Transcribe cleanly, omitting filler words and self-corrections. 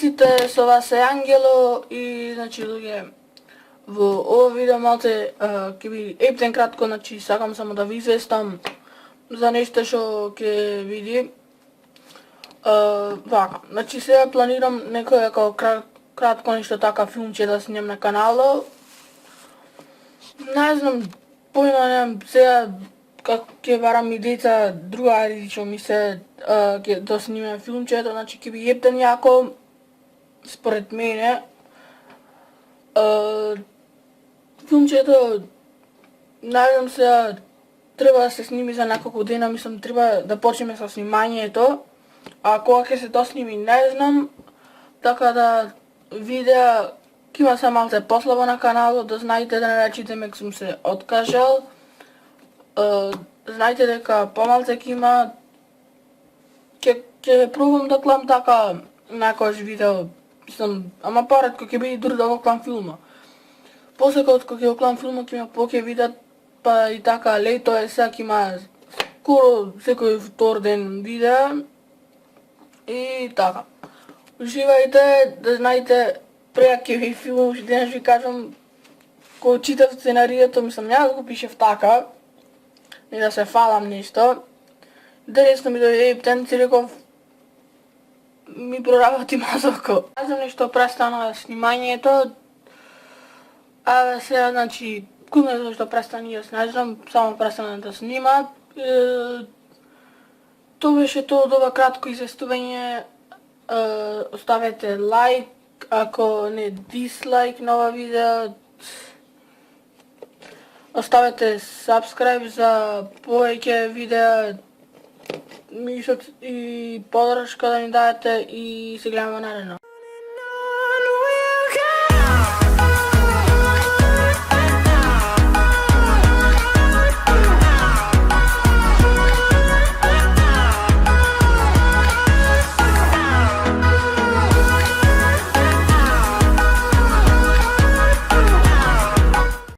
сите, со вас е Ангело и значи луѓе во ова видео малце ќе ви ептен кратко, значи сакам само да ви известам за нешто што ќе види. Вака, значи сега планирам некој кратко нешто така филмче да снимам на каналот. Не знам, појма немам сега како ќе барам и деца другари што ми се ќе да снимаме филмчето, значи ќе би ептен јако според мене. Филмчето, не знам сега, треба да се сними за неколку дена, мислам треба да почнеме со снимањето, а кога ќе се досними не знам, така да видео ќе има се малце послабо на каналот, да знаете да не речите мек сум се откажал. Знаете дека помалце ќе има, ќе пробам да клам така некојаш видео, мислам, ама поретко ќе биде дури да го клам филма. После кога ќе го клам филма ќе има поќе видеа, па и така лето е, сега ќе има скоро секој втор ден видеа. И така. Уживајте, да знаете, преа ќе ви филм, уште денес ви кажам, кога читав сценарието, мислам, няма да го пишев така, не да се фалам нешто. Интересно ми дојде ептен, си реков, ми проработи мозокот. Не знам нешто престана снимањето, а сега, значи, кога зашто престани, јас не знам, само престана да снима. Тоа беше тоа од ова кратко известување. Оставете лайк, ако не дислайк на ова видео. Оставете subscribe за повеќе видеа и подршка да ни дадете и се гледаме наредно.